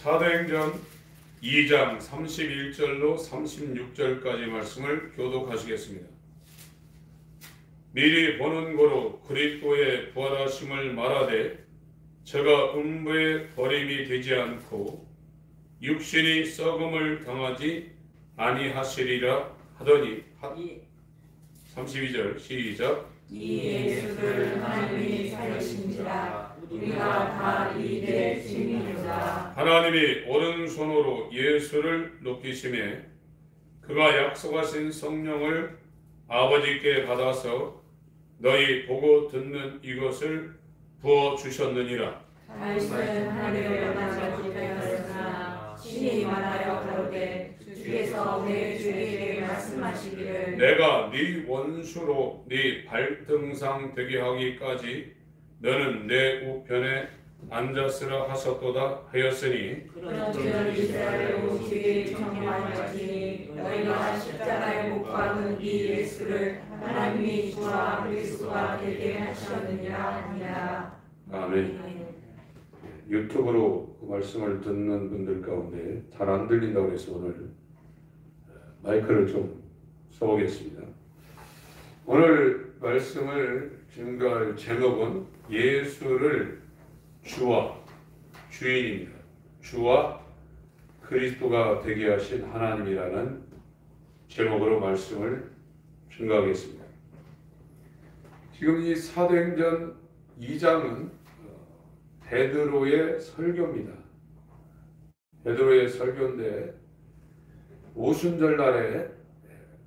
사도행전 2장 31절로 36절까지 말씀을 교독하시겠습니다. 미리 보는 고로 그리스도의 부활하심을 말하되 저가 음부에 버림이 되지 않고 육신이 썩음을 당하지 아니하시리라 하더니 32절 시작. 이 예수를 하나님이 살리신지라 우리가 다 이에 증인이라. 하나님이 오른손으로 예수를 높이시매 그가 약속하신 성령을 아버지께 받아서 너희 보고 듣는 이것을 부어주셨느니라. 말씀은 하늘에 연하지 되었으나 신이 말하여 가로되 주께서 내 주에게 말씀하시기를 내가 네 원수로 네 발등상 되게 하기까지 너는 내 우편에 앉았으라 하셨도다 하였으니 그런즉 이스라엘 오직이 정령하였으니 너희가 십자가에 못 박은 이 예수를 하나님이 주와 그리스도가 되게 하셨느니라 하니라. 아멘. 유튜브로 그 말씀을 듣는 분들 가운데 잘 안 들린다고 해서 오늘 마이크를 좀 써보겠습니다. 오늘 말씀을 증거할 제목은 예수를 주와 주인입니다. 주와 그리스도가 되게 하신 하나님이라는 제목으로 말씀을 증거하겠습니다. 지금 이 사도행전 2장은 베드로의 설교입니다. 베드로의 설교인데 오순절 날에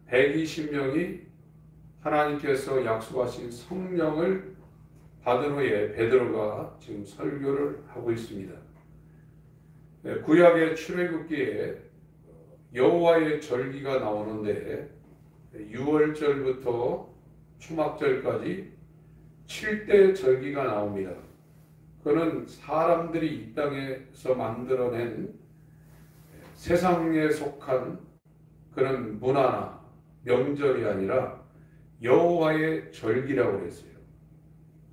120명이 하나님께서 약속하신 성령을 받은 후에 베드로가 지금 설교를 하고 있습니다. 구약의 출애굽기에 여호와의 절기가 나오는데 6월절부터 초막절까지 7대 절기가 나옵니다. 그는 사람들이 이 땅에서 만들어낸 세상에 속한 그런 문화나 명절이 아니라 여호와의 절기라고 했어요.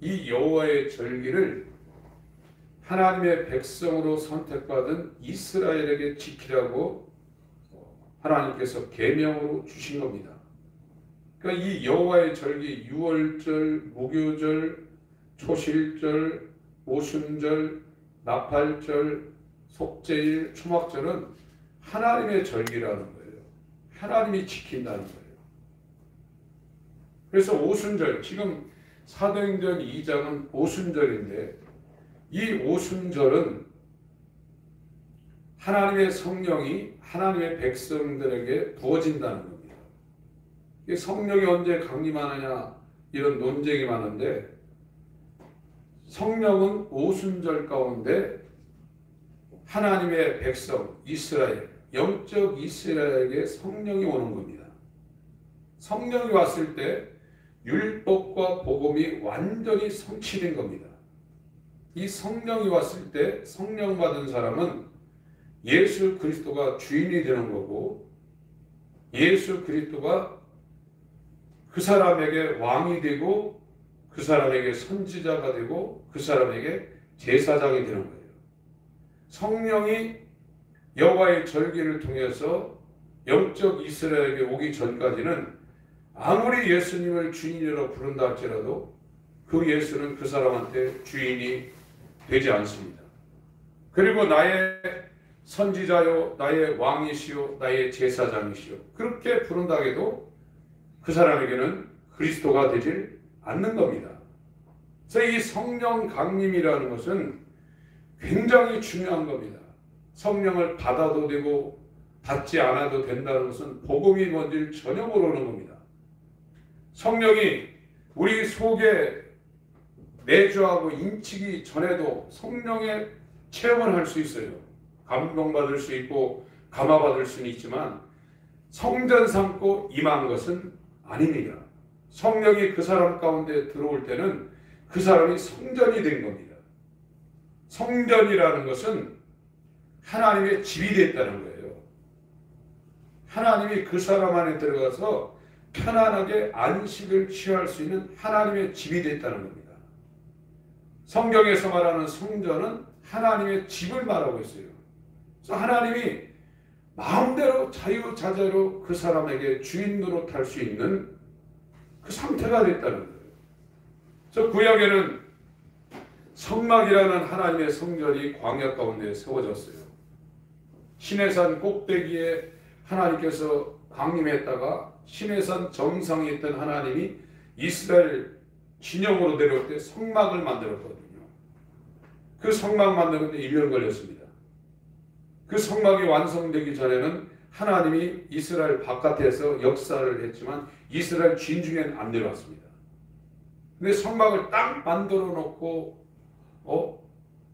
이 여호와의 절기를 하나님의 백성으로 선택받은 이스라엘에게 지키라고 하나님께서 계명으로 주신 겁니다. 그러니까 이 여호와의 절기, 유월절, 무교절, 초실절, 오순절, 나팔절, 속죄일, 초막절은 하나님의 절기라는 거예요. 하나님이 지킨다는 거예요. 그래서 오순절, 지금 사도행전 2장은 오순절인데 이 오순절은 하나님의 성령이 하나님의 백성들에게 부어진다는 겁니다. 성령이 언제 강림하느냐 이런 논쟁이 많은데 성령은 오순절 가운데 하나님의 백성 이스라엘, 영적 이스라엘에게 성령이 오는 겁니다. 성령이 왔을 때 율법과 복음이 완전히 성취된 겁니다. 이 성령이 왔을 때 성령 받은 사람은 예수 그리스도가 주인이 되는 거고 예수 그리스도가 그 사람에게 왕이 되고 그 사람에게 선지자가 되고 그 사람에게 제사장이 되는 거예요. 성령이 여호와의 절기를 통해서 영적 이스라엘에게 오기 전까지는 아무리 예수님을 주인이라고 부른다 할지라도 그 예수는 그 사람한테 주인이 되지 않습니다. 그리고 나의 선지자요, 나의 왕이시요, 나의 제사장이시요 그렇게 부른다 해도 그 사람에게는 그리스도가 되질 않는 겁니다. 그래서 이 성령 강림이라는 것은 굉장히 중요한 겁니다. 성령을 받아도 되고 받지 않아도 된다는 것은 복음이 뭔지를 전혀 모르는 겁니다. 성령이 우리 속에 내주하고 인치기 전에도 성령의 체험을 할 수 있어요. 감동받을 수 있고 감화받을 수는 있지만 성전 삼고 임한 것은 아닙니다. 성령이 그 사람 가운데 들어올 때는 그 사람이 성전이 된 겁니다. 성전이라는 것은 하나님의 집이 됐다는 거예요. 하나님이 그 사람 안에 들어가서 편안하게 안식을 취할 수 있는 하나님의 집이 됐다는 겁니다. 성경에서 말하는 성전은 하나님의 집을 말하고 있어요. 그래서 하나님이 마음대로 자유자재로 그 사람에게 주인 노릇할 수 있는 그 상태가 됐다는 거예요. 그래서 구약에는 성막이라는 하나님의 성전이 광야 가운데 세워졌어요. 시내산 꼭대기에 하나님께서 강림했다가 시내산 정상에 있던 하나님이 이스라엘 진영으로 내려올 때 성막을 만들었거든요. 그 성막 만드는데 1년 걸렸습니다. 그 성막이 완성되기 전에는 하나님이 이스라엘 바깥에서 역사를 했지만 이스라엘 진중에는 안 내려왔습니다. 근데 성막을 딱 만들어 놓고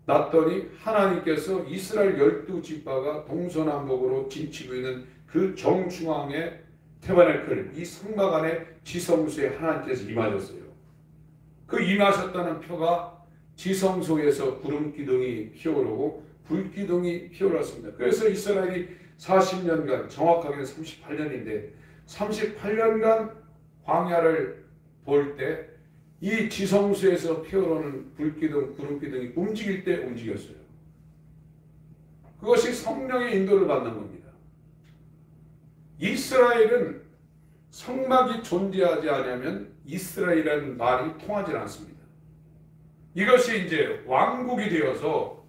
놨더니 하나님께서 이스라엘 12지파가 동서남북으로 진치고 있는 그 정중앙에 태바네클, 이 성막 안에 지성소에 하나님께서 임하셨어요. 그 임하셨다는 표가 지성소에서 구름기둥이 피어오르고 불기둥이 피어올랐습니다. 그래서 이스라엘이 40년간, 정확하게는 38년인데 38년간 광야를 볼 때 이 지성소에서 피어오르는 불기둥, 구름기둥이 움직일 때 움직였어요. 그것이 성령의 인도를 받는 겁니다. 이스라엘은 성막이 존재하지 않으면 이스라엘이라는 말이 통하지 않습니다. 이것이 이제 왕국이 되어서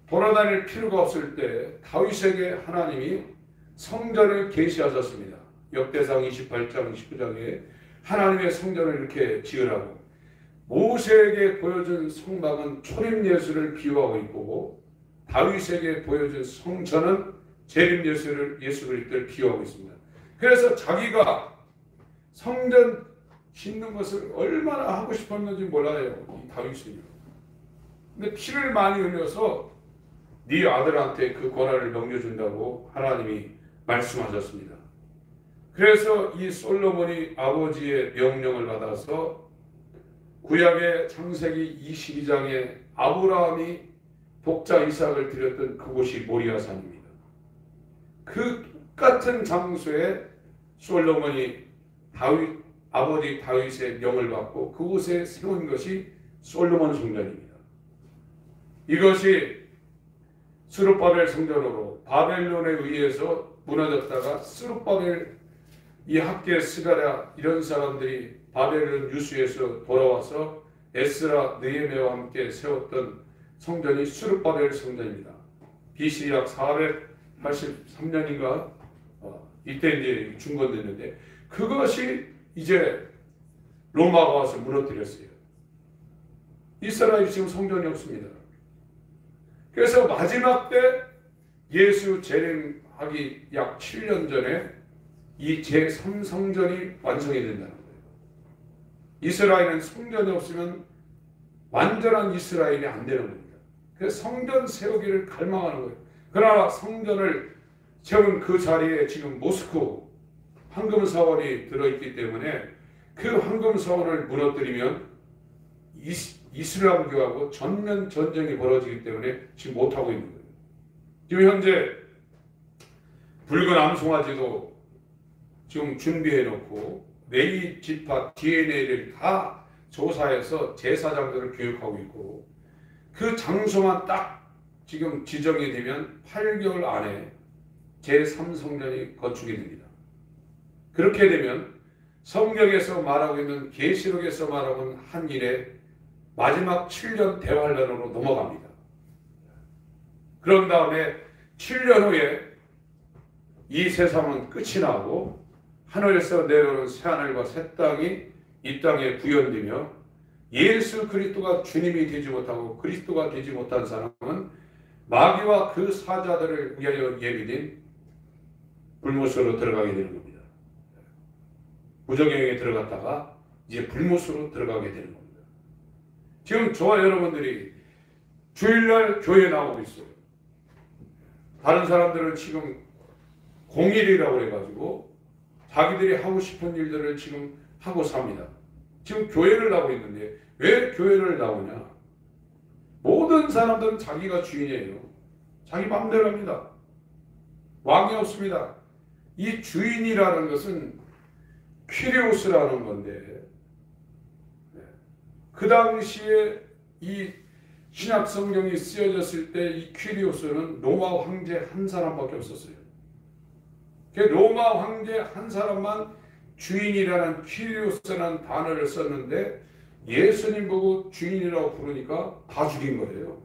돌아다닐 필요가 없을 때 다윗에게 하나님이 성전을 계시하셨습니다. 역대상 28장 19장에 하나님의 성전을 이렇게 지으라고. 모세에게 보여준 성막은 초림 예수를 비유하고 있고 다윗에게 보여준 성전은 재림 예수 그리스도를 비유하고 있습니다. 그래서 자기가 성전 짓는 것을 얼마나 하고 싶었는지 몰라요, 이 다윗은요. 근데 피를 많이 흘려서 네 아들한테 그 권한을 넘겨준다고 하나님이 말씀하셨습니다. 그래서 이 솔로몬이 아버지의 명령을 받아서 구약의 창세기 22장에 아브라함이 독자 이삭을 드렸던 그곳이 모리아산입니다. 그 똑같은 장소에 솔로몬이 아버지 다윗의 명을 받고 그곳에 세운 것이 솔로몬 성전입니다. 이것이 스룹바벨 성전으로 바벨론에 의해서 무너졌다가 스룹바벨, 이 학계 스가랴 이런 사람들이 바벨론 유수에서 돌아와서 에스라 느헤미야와 함께 세웠던 성전이 스룹바벨 성전입니다. BC 약 483년인가 이때 이제 중건됐는데 그것이 이제 로마가 와서 무너뜨렸어요. 이스라엘이 지금 성전이 없습니다. 그래서 마지막 때 예수 재림하기 약 7년 전에 이 제3성전이 완성이 된다는 거예요. 이스라엘은 성전이 없으면 완전한 이스라엘이 안 되는 겁니다. 그래서 성전 세우기를 갈망하는 거예요. 그러나 성전을 세운 그 자리에 지금 모스크 황금사원이 들어있기 때문에 그 황금사원을 무너뜨리면 이슬람교하고 전면 전쟁이 벌어지기 때문에 지금 못하고 있는 거예요. 지금 현재 붉은 암송아지도 지금 준비해놓고 레위 지파 DNA를 다 조사해서 제사장들을 교육하고 있고 그 장소만 딱 지금 지정이 되면 8개월 안에 제3성전이 건축이 됩니다. 그렇게 되면 성경에서 말하고 있는 계시록에서 말하고 있는 한 일에 마지막 7년 대환란으로 넘어갑니다. 그런 다음에 7년 후에 이 세상은 끝이 나고 하늘에서 내려오는 새하늘과 새 땅이 이 땅에 구현되며 예수 그리스도가 주님이 되지 못하고 그리스도가 되지 못한 사람은 마귀와 그 사자들을 위하여 예비된 불못으로 들어가게 되는 겁니다. 무정형에 들어갔다가 이제 불못으로 들어가게 되는 겁니다. 지금 저와 여러분들이 주일날 교회에 나오고 있어요. 다른 사람들은 지금 공일이라고 해가지고 자기들이 하고 싶은 일들을 지금 하고 삽니다. 지금 교회를 나오고 있는데 왜 교회를 나오냐? 모든 사람들은 자기가 주인이에요. 자기 마음대로 합니다. 왕이 없습니다. 이 주인이라는 것은 퀴리오스라는 건데 그 당시에 이 신약 성경이 쓰여졌을 때 이 퀴리오스는 로마 황제 한 사람밖에 없었어요. 그 로마 황제 한 사람만 주인이라는 퀴리오스라는 단어를 썼는데 예수님 보고 주인이라고 부르니까 다 죽인 거예요.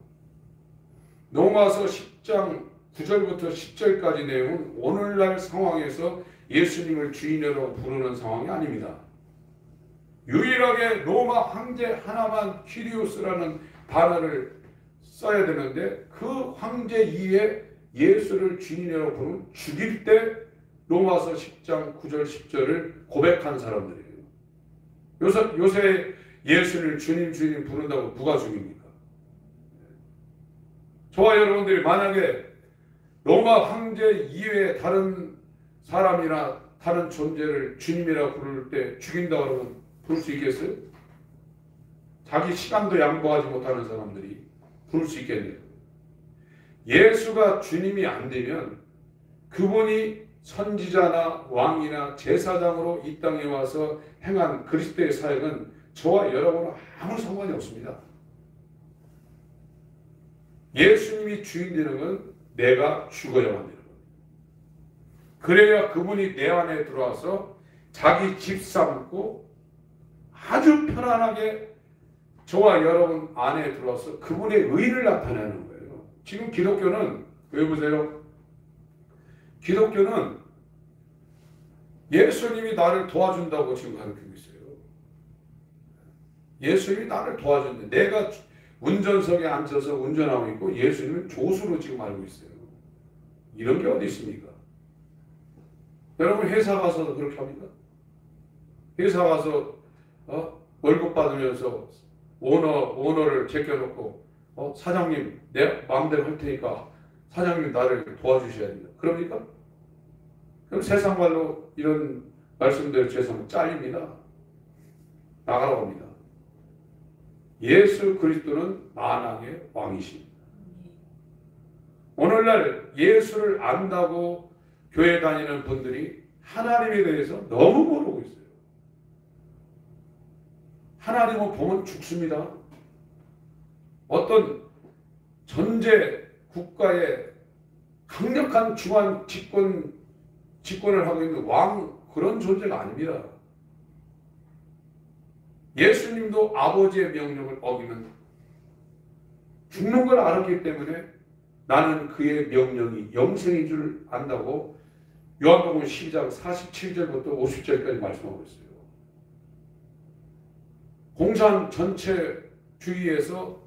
로마서 10장 9절부터 10절까지 내용은 오늘날 상황에서 예수님을 주인이라고 부르는 상황이 아닙니다. 유일하게 로마 황제 하나만 퀴리오스라는 단어를 써야 되는데 그 황제 이에 예수를 주인이라고 부르면 죽일 때 로마서 10장 9절 10절을 고백한 사람들이에요. 요새 예수를 주님 부른다고 누가 죽입니까? 저와 여러분들이 만약에 로마 황제 이외에 다른 사람이나 다른 존재를 주님이라고 부를 때 죽인다고 하면 부를 수 있겠어요? 자기 시간도 양보하지 못하는 사람들이 부를 수 있겠네요. 예수가 주님이 안 되면 그분이 선지자나 왕이나 제사장으로 이 땅에 와서 행한 그리스도의 사역은 저와 여러분은 아무 상관이 없습니다. 예수님이 주인 되는 건 내가 죽어야만 되는 겁니다. 그래야 그분이 내 안에 들어와서 자기 집 삼고 아주 편안하게 저와 여러분 안에 들어와서 그분의 의를 나타내는 거예요. 지금 기독교는 왜 보세요? 기독교는 예수님이 나를 도와준다고 지금 가르치고 있어요. 예수님이 나를 도와준다. 내가 운전석에 앉아서 운전하고 있고 예수님은 조수로 지금 알고 있어요. 이런 게 어디 있습니까? 여러분 회사 가서 그렇게 합니까? 회사 가서 월급 받으면서 오너를 제껴놓고 사장님 내 마음대로 할 테니까 사장님 나를 도와주셔야 됩니다. 그럽니까? 그럼 세상 말로 이런 말씀대로 죄송하면 잘립니다. 나가라고 합니다. 예수 그리스도는 만왕의 왕이십니다. 오늘날 예수를 안다고 교회 다니는 분들이 하나님에 대해서 너무 모르고 있어요. 하나님을 보면 죽습니다. 어떤 전제 국가의 강력한 중앙 집권을 하고 있는 왕 그런 존재가 아닙니다. 예수님도 아버지의 명령을 어기면 죽는 걸 알았기 때문에 나는 그의 명령이 영생인 줄 안다고 요한복음 12장 47절부터 50절까지 말씀하고 있어요. 공산 전체주의에서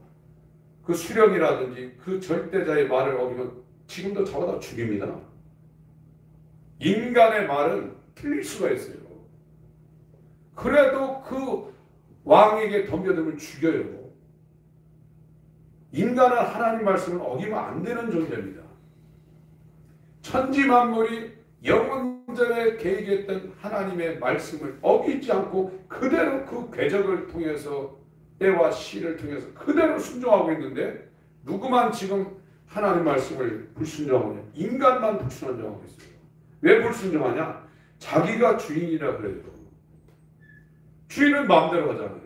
그 수령이라든지 그 절대자의 말을 어기면 지금도 잡아다 죽입니다. 인간의 말은 틀릴 수가 있어요. 그래도 그 왕에게 덤벼들면 죽여요. 인간은 하나님 말씀을 어기면 안 되는 존재입니다. 천지 만물이 영원전에 계획했던 하나님의 말씀을 어기지 않고 그대로 그 궤적을 통해서 때와 시를 통해서 그대로 순종하고 있는데 누구만 지금 하나님 말씀을 불순종하고 있냐? 인간만 불순종하고 있어요. 왜 불순종하냐? 자기가 주인이라 그래요. 주인은 마음대로 하잖아요.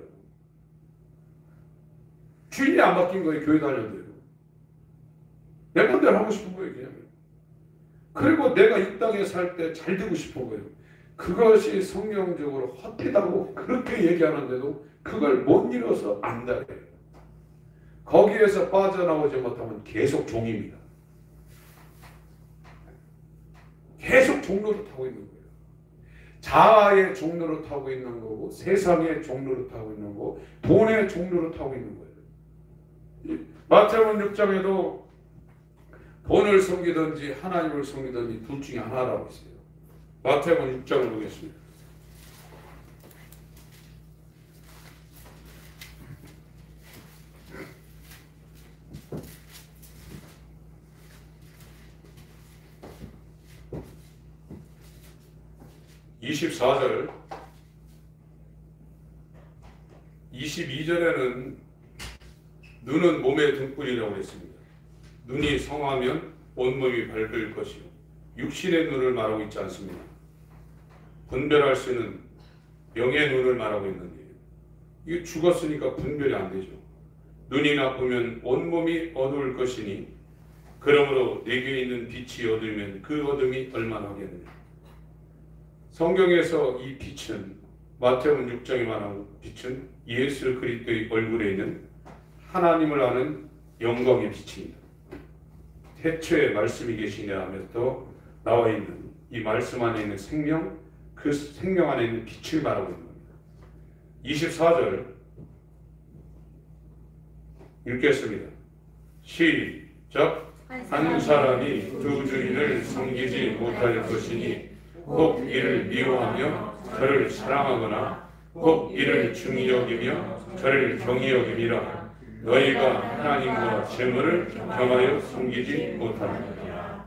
주인이 안 바뀐 거예요. 교회 다녀도요. 내 맘대로 하고 싶은 거예요. 그냥. 그리고 내가 이 땅에 살 때 잘 되고 싶은 거예요. 그것이 성경적으로 헛되다고 그렇게 얘기하는데도 그걸 못 이뤄서 안다래요. 거기에서 빠져나오지 못하면 계속 종입니다. 계속 종로를 타고 있는 거예요. 자아의 종로를 타고 있는 거고 세상의 종로를 타고 있는 거고 돈의 종로를 타고 있는 거예요. 마태복음 6장에도 돈을 섬기든지 하나님을 섬기든지 둘 중에 하나라고 했어요. 마태복음 6장을 보겠습니다. (24절) 22절에는 눈은 몸의 등불이라고 했습니다. 눈이 성하면 온몸이 밝을 것이요 육신의 눈을 말하고 있지 않습니다. 분별할 수 있는 영의 눈을 말하고 있는데 이게 죽었으니까 분별이 안 되죠. 눈이 나쁘면 온몸이 어두울 것이니 그러므로 내게 있는 빛이 어두우면 그 어둠이 얼마나 하겠느냐. 성경에서 이 빛은 마태복음 6장에 말하는 빛은 예수 그리스도의 얼굴에 있는 하나님을 아는 영광의 빛입니다. 태초에 말씀이 계시냐 하면서 나와 있는 이 말씀 안에 있는 생명, 그 생명 안에 있는 빛을 말하고 있는 겁니다. 24절 읽겠습니다. 시작. 한 사람이 두 주인을 섬기지 못할 것이니 혹 이를 미워하며 저를 사랑하거나 혹 이를 중히 여기며 저를 경히 여김이라. 너희가 하나님과 재물을 겸하여 섬기지 못하느니라.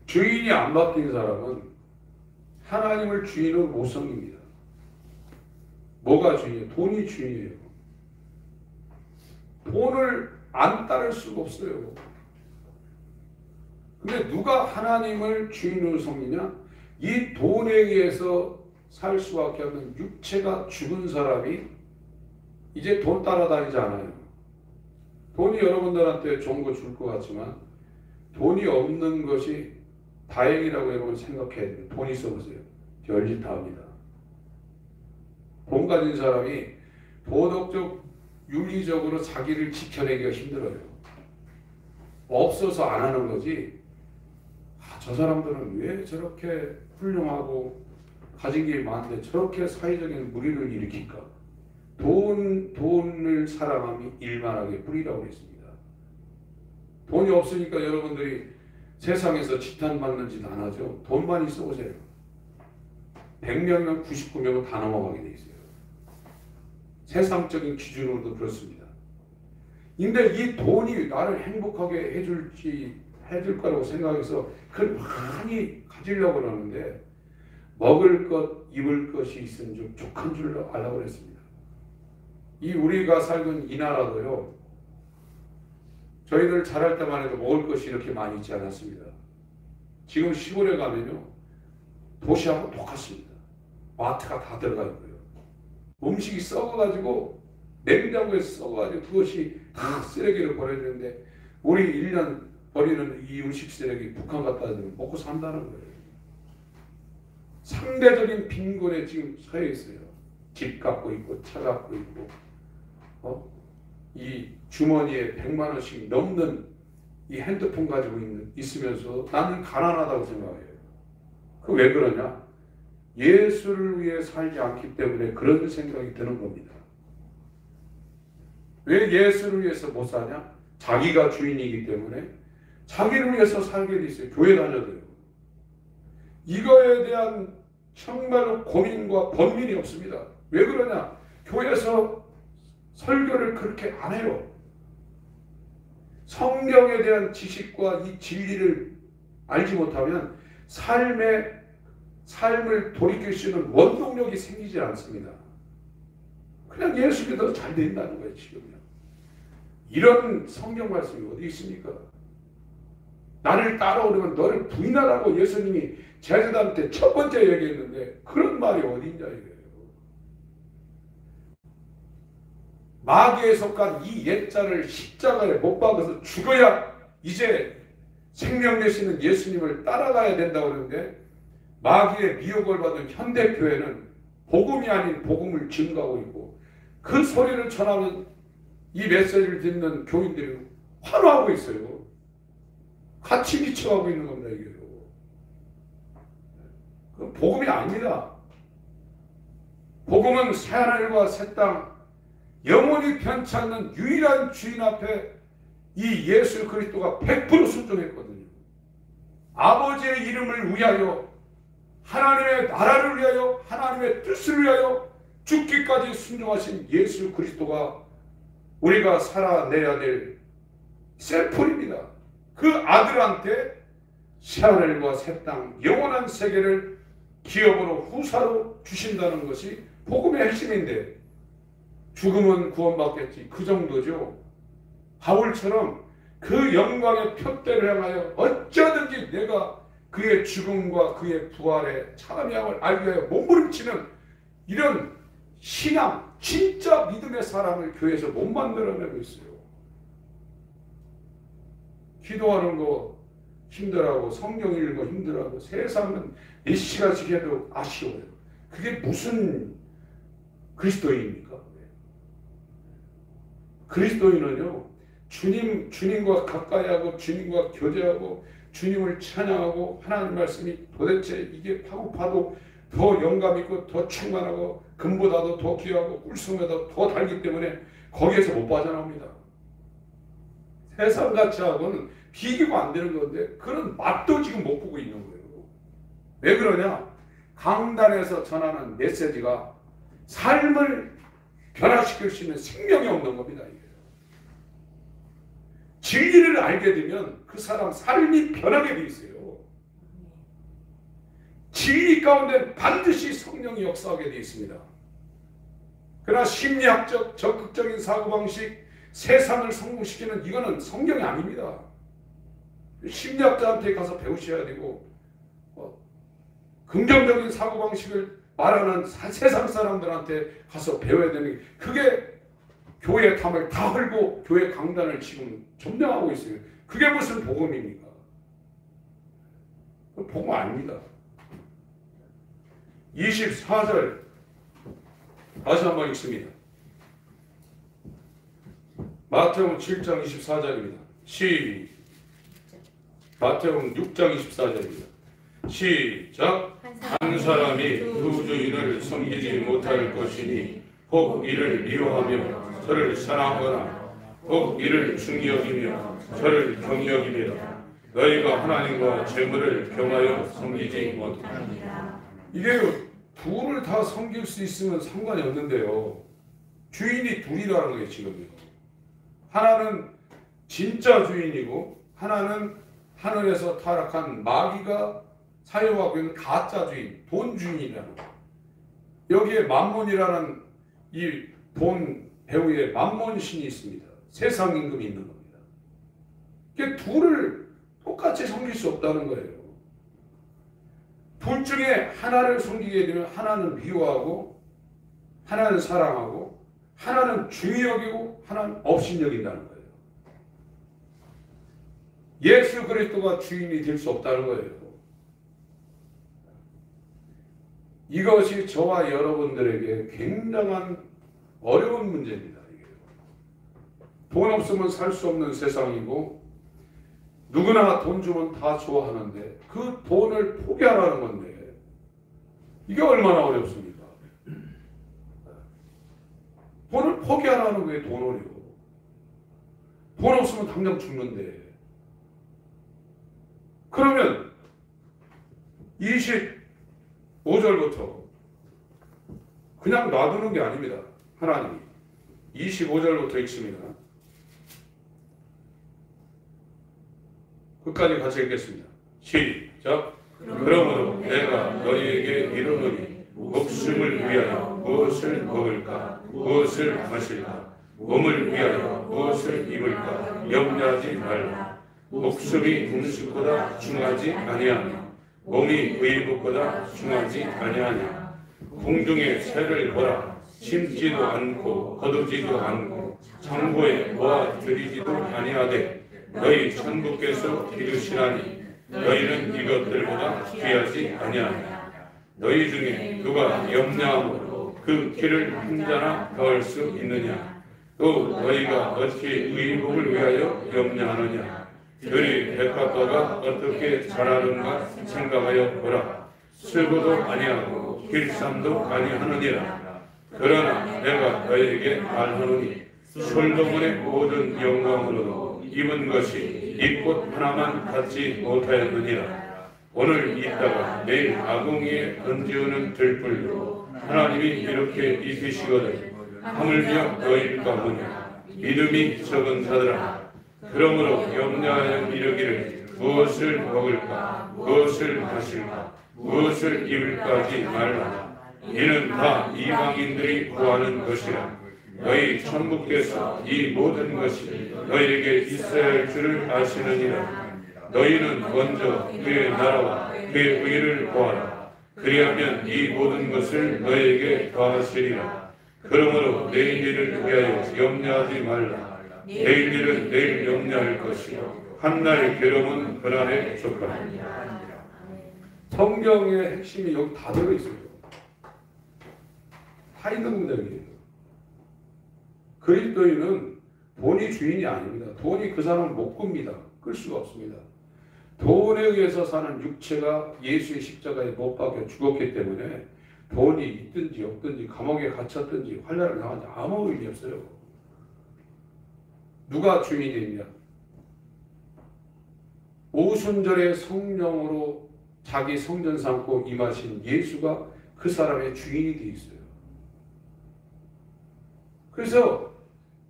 주인이 안 바뀐 사람은 하나님을 주인으로 못 섬깁니다. 뭐가 주인이에요? 돈이 주인이에요. 돈을 안 따를 수가 없어요. 근데 누가 하나님을 주인으로 섬기냐? 이 돈에 의해서 살 수밖에 없는 육체가 죽은 사람이 이제 돈 따라다니지 않아요. 돈이 여러분들한테 좋은 거 줄 것 같지만 돈이 없는 것이 다행이라고 여러분 생각해야 돼요. 돈 있어 보세요. 별짓 다 합니다. 돈 가진 사람이 도덕적, 윤리적으로 자기를 지켜내기가 힘들어요. 없어서 안 하는 거지. 저 사람들은 왜 저렇게 훌륭하고 가진 게 많은데 저렇게 사회적인 무리를 일으킬까? 돈을 사랑함이 일만하게 뿌리라고 했습니다. 돈이 없으니까 여러분들이 세상에서 지탄받는 짓 안 하죠. 돈만 있어 보세요. 100명이면 99명은 다 넘어가게 돼 있어요. 세상적인 기준으로도 그렇습니다. 근데 이 돈이 나를 행복하게 해줄 거라고 생각해서 그걸 많이 가지려고 그러는데 먹을 것, 입을 것이 있은 줄 족한 줄 알라고 그랬습니다. 이 우리가 살던 이 나라도요. 저희들 자랄 때만 해도 먹을 것이 이렇게 많이 있지 않았습니다. 지금 시골에 가면요. 도시하고 똑같습니다. 마트가 다 들어가 있고요. 음식이 썩어가지고 냉장고에 썩어가지고 그것이 다 쓰레기를 버려지는데 우리 1년 버리는 이 음식 쓰레기 북한 갖다 주면 먹고 산다는 거예요. 상대적인 빈곤에 지금 처해 있어요. 집 갖고 있고 차 갖고 있고 이 주머니에 100만 원씩 넘는 이 핸드폰 가지고 있으면서 나는 가난하다고 생각해요. 그 왜 그러냐? 예수를 위해 살지 않기 때문에 그런 생각이 드는 겁니다. 왜 예수를 위해서 못 사냐? 자기가 주인이기 때문에 자기를 위해서 살게 돼 있어요. 교회 다녀도요. 이거에 대한 정말로 고민과 번민이 없습니다. 왜 그러냐? 교회에서 설교를 그렇게 안 해요. 성경에 대한 지식과 이 진리를 알지 못하면 삶을 돌이킬 수 있는 원동력이 생기지 않습니다. 그냥 예수 믿어도 잘 된다는 거예요. 지금요. 이런 성경 말씀이 어디 있습니까? 나를 따라오려면 너를 부인하라고 예수님이 제자들한테 첫 번째 얘기했는데 그런 말이 어디 있냐 이거예요. 마귀에 속한 이 옛자를 십자가에 못 박아서 죽어야 이제 생명 되시는 예수님을 따라가야 된다고 하는데 마귀의 미혹을 받은 현대교회는 복음이 아닌 복음을 증거하고 있고 그 소리를 전하는 이 메시지를 듣는 교인들이 환호하고 있어요. 같이 미쳐가고 있는 겁니다. 이게요. 그건 복음이 아닙니다. 복음은 새하늘과 새 땅 영원히 변치 않는 유일한 주인 앞에 이 예수 그리스도가 100% 순종했거든요. 아버지의 이름을 위하여 하나님의 나라를 위하여 하나님의 뜻을 위하여 죽기까지 순종하신 예수 그리스도가 우리가 살아내야 될 샘플입니다. 그 아들한테 새하늘과 새 땅 영원한 세계를 기업으로 후사로 주신다는 것이 복음의 핵심인데 죽으면 구원받겠지 그 정도죠. 바울처럼 그 영광의 표대를 향하여 어쩌든지 내가 그의 죽음과 그의 부활에 참여함을 알기 위하여 몸부림치는 이런 신앙, 진짜 믿음의 사람을 교회에서 못 만들어내고 있어요. 기도하는 거 힘들어하고 성경 읽는 거 힘들어하고 세상은 몇 시간씩 해도 아쉬워요. 그게 무슨 그리스도인입니까? 그리스도인은요, 주님과 가까이 하고 주님과 교제하고 주님을 찬양하고 하나님 말씀이 도대체 이게 파고파도 더 영감 있고 더 충만하고 금보다도 더 귀하고 꿀송보다 더 달기 때문에 거기에서 못 빠져나옵니다. 세상같이 하고는 비교가 안 되는 건데 그런 맛도 지금 못 보고 있는 거예요. 왜 그러냐? 강단에서 전하는 메시지가 삶을 변화시킬 수 있는 생명이 없는 겁니다. 이게. 진리를 알게 되면 그 사람 삶이 변하게 돼 있어요. 진리 가운데 반드시 성령이 역사하게 돼 있습니다. 그러나 심리학적 적극적인 사고방식, 세상을 성공시키는 이거는 성경이 아닙니다. 심리학자한테 가서 배우셔야 되고 긍정적인 사고방식을 말하는 세상 사람들한테 가서 배워야 되는 게 그게 교회 담을 다 헐고 교회 강단을 지금 점령하고 있어요. 그게 무슨 복음입니까? 복음 아닙니다. 24절 다시 한번 읽습니다. 마태복음 7장 24절입니다. 마태복음 6장 24절입니다. 시작. 한 사람이 두 주인을 섬기지 못할 것이니 혹 이를 미워하며 저를 사랑하거나 혹 이를 중히 여기며 저를 경히 여기며 너희가 하나님과 재물을 겸하여 섬기지 못하니라. 이게 둘을 다 섬길 수 있으면 상관이 없는데요. 주인이 둘이라는 거예요. 지금 하나는 진짜 주인이고 하나는 하늘에서 타락한 마귀가 사용하고 있는 가짜 주인, 돈 주인이라는 거예요. 여기에 만몬이라는 이 돈 배후에 만몬 신이 있습니다. 세상 임금이 있는 겁니다. 이게 둘을 똑같이 섬길 수 없다는 거예요. 둘 중에 하나를 섬기게 되면 하나는 미워하고 하나는 사랑하고 하나는 중히 여기고 하나는 업신 여긴다는 거예요. 예수 그리스도가 주인이 될 수 없다는 거예요. 이것이 저와 여러분들에게 굉장한 어려운 문제입니다. 돈 없으면 살 수 없는 세상이고 누구나 돈 주면 다 좋아하는데 그 돈을 포기하라는 건데 이게 얼마나 어렵습니까? 돈을 포기하라는 게 돈 어려워. 돈 없으면 당장 죽는데. 그러면 25절부터 그냥 놔두는 게 아닙니다. 하나님이 25절부터 읽습니다. 끝까지 같이 읽겠습니다. 시작. 그러므로 내가 너희에게 이르노니 목숨을 위하여 무엇을 먹을까 무엇을 마실까 몸을 위하여 무엇을 입을까 염려하지 말라. 목숨이 음식보다 중하지 아니하며 몸이 의복보다 중하지 아니하냐. 공중의 새를 보라. 심지도 않고 거두지도 않고 창고에 모아들이지도 아니하되 너희 천부께서 기르시나니 너희는 이것들보다 귀하지 아니하냐. 너희 중에 누가 염려함으로 그 길을 혼자나 더할 수 있느냐. 또 너희가 어떻게 의복을 위하여 염려하느냐. 들이 백합화가 어떻게 자라는가 생각하여 보라. 슬고도 아니하고 길쌈도 아니하느니라. 그러나 내가 너희에게 말하노니 솔로몬의 모든 영광으로도 입은 것이 이 꽃 하나만 갖지 못하였느니라. 오늘 있다가 내일 아궁이에 던지우는 들불도 하나님이 이렇게 입히시거든 하물며 너희일까 보냐. 믿음이 적은 자들아, 그러므로 염려하여 이르기를 무엇을 먹을까 무엇을 마실까 무엇을 입을까 하지 말라. 이는 다 이방인들이 구하는 것이라. 너희 천부께서 이 모든 것이 너희에게 있어야 할 줄을 아시느니라. 너희는 먼저 그의 나라와 그의 의를 구하라. 그리하면 이 모든 것을 너희에게 더하시리라. 그러므로 내일 일을 위하여 염려하지 말라. 내일 일은 내일 염려할 것이요 한날 괴로움은 그날에 족하니라. 성경의 핵심이 여기 다 들어있어요. 다 있는 겁니다. 여기. 그리스도인은 돈이 주인이 아닙니다. 돈이 그 사람을 못 끕니다. 끌 수가 없습니다. 돈에 의해서 사는 육체가 예수의 십자가에 못 박혀 죽었기 때문에 돈이 있든지 없든지 감옥에 갇혔든지 환난을 당하든지 아무 의미 없어요. 누가 주인이 있냐? 오순절에 성령으로 자기 성전 삼고 임하신 예수가 그 사람의 주인이 되어 있어요. 그래서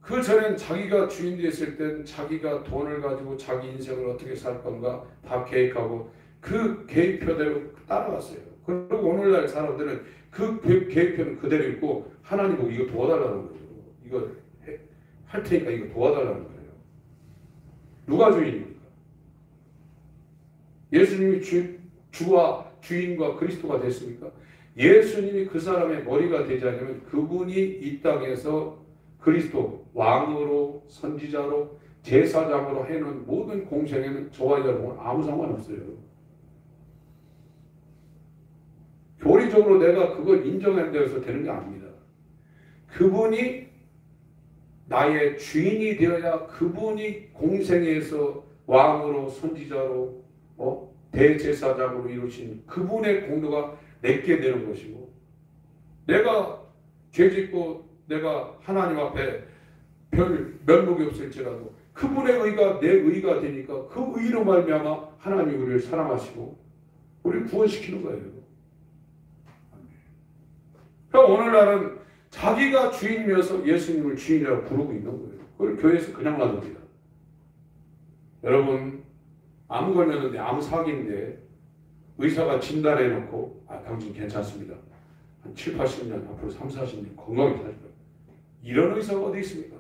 그 전엔 자기가 주인 됐을 땐 자기가 돈을 가지고 자기 인생을 어떻게 살 건가 다 계획하고 그 계획표대로 따라갔어요. 그리고 오늘날 사람들은 그 계획표는 그대로 있고 하나님 보고 이거 도와달라는 거죠. 이거 할 테니까 이거 도와달라는 거예요. 누가 주인입니까? 예수님이 주와 주인과 그리스도가 됐습니까? 예수님이 그 사람의 머리가 되지 않으면 그분이 이 땅에서 그리스도 왕으로 선지자로 제사장으로 해놓은 모든 공생에는 저와 여러분은 아무 상관없어요. 교리적으로 내가 그걸 인정한다고 해서 되는 게 아닙니다. 그분이 나의 주인이 되어야 그분이 공생에서 왕으로 선지자로 대제사장으로 이루신 그분의 공로가 내게 되는 것이고 내가 죄짓고 내가 하나님 앞에 별 면목이 없을지라도 그분의 의가 내 의가 되니까 그 의로 말미암아 하나님이 우리를 사랑하시고 우리를 구원시키는 거예요. 그러니까 오늘날은 자기가 주인이면서 예수님을 주인이라고 부르고 있는 거예요. 그걸 교회에서 그냥 놔둡니다. 여러분 암 걸렸는데 암 사기인데 의사가 진단해 놓고 당신 괜찮습니다. 한 7, 80년 앞으로 3, 40년 건강히 사실 거예요. 이런 의사가 어디 있습니까?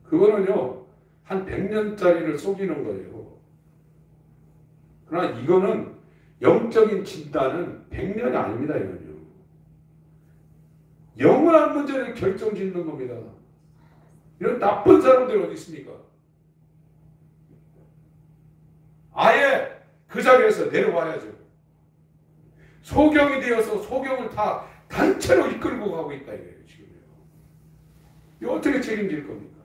그거는요 한 100년짜리를 속이는 거예요. 그러나 이거는 영적인 진단은 100년이 아닙니다. 이건요. 영원한 문제를 결정짓는 겁니다. 이런 나쁜 사람들 어디 있습니까? 아예 그 자리에서 내려와야죠. 소경이 되어서 소경을 다 단체로 이끌고 가고 있다 이거예요. 지금요. 이거 어떻게 책임질 겁니까?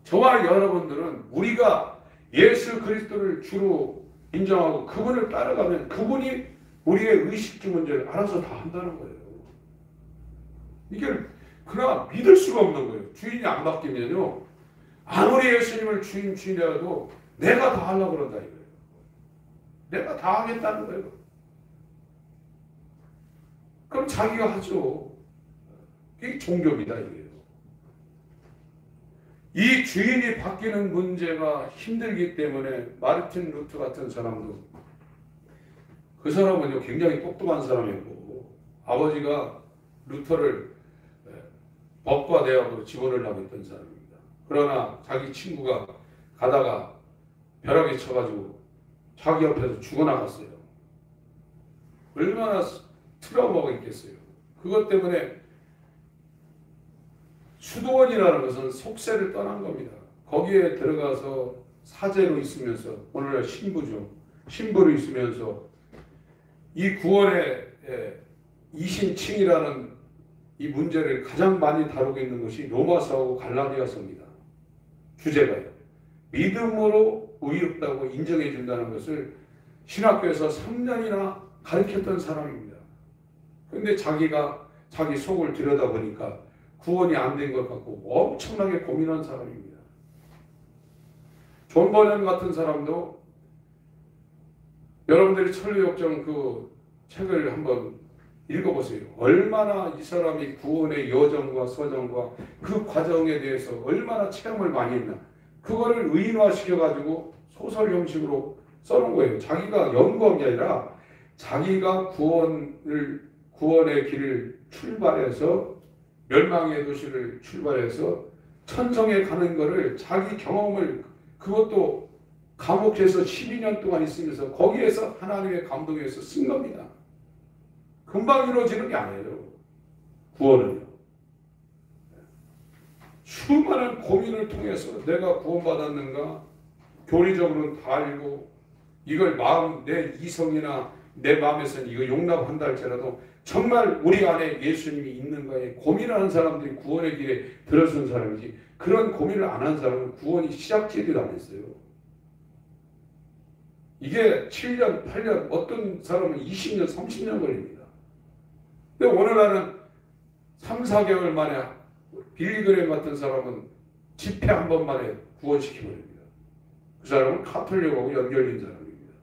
저와 여러분들은 우리가 예수 그리스도를 주로 인정하고 그분을 따라가면 그분이 우리의 의식주 문제를 알아서 다 한다는 거예요. 이게 그러나 믿을 수가 없는 거예요. 주인이 안 바뀌면요. 아무리 예수님을 주인이라도 내가 다 하려고 그런다 이거예요. 내가 다 하겠다는 거예요. 그럼 자기가 하죠. 이게 종교입니다 이게요. 이 주인이 바뀌는 문제가 힘들기 때문에 마르틴 루터 같은 사람도 그 사람은요 굉장히 똑똑한 사람이었고 아버지가 루터를 법과 대학으로 지원하려고 했던 사람입니다. 그러나 자기 친구가 가다가 벼락에 쳐가지고 자기 옆에서 죽어나갔어요. 얼마나 트라우마가 있겠어요. 그것 때문에 수도원이라는 것은 속세를 떠난 겁니다. 거기에 들어가서 사제로 있으면서 오늘날 신부죠. 신부로 있으면서 이 구원의 이신칭이라는 이 문제를 가장 많이 다루고 있는 것이 로마서하고 갈라디아서입니다. 주제가요. 믿음으로 의롭다고 인정해 준다는 것을 신학교에서 3년이나 가르쳤던 사람입니다. 그런데 자기가 자기 속을 들여다보니까 구원이 안 된 것 같고 엄청나게 고민한 사람입니다. 존 버년 같은 사람도 여러분들이 천리역정 그 책을 한번 읽어보세요. 얼마나 이 사람이 구원의 여정과 서정과 그 과정에 대해서 얼마나 체험을 많이 했나. 그거를 의인화시켜가지고 소설 형식으로 써놓은 거예요. 자기가 연구한 게 아니라 자기가 구원의 길을 출발해서 멸망의 도시를 출발해서 천성에 가는 거를 자기 경험을 그것도 감옥에서 12년 동안 있으면서 거기에서 하나님의 감동에서 쓴 겁니다. 금방 이루어지는 게 아니에요. 구원은요. 수많은 고민을 통해서 내가 구원받았는가 교리적으로는 다 알고 이걸 마음 내 이성이나 내 마음에서는 이거 용납한다 할지라도 정말 우리 안에 예수님이 있는가에 고민하는 사람들이 구원의 길에 들어선 사람이지 그런 고민을 안 한 사람은 구원이 시작되지도 않았어요. 이게 7년, 8년, 어떤 사람은 20년, 30년 걸립니다. 근데 오늘날은 3, 4개월 만에 빌리그램 같은 사람은 집회 한 번 만에 구원시켜버립니다. 그 사람은 카톨릭하고 연결된 사람입니다.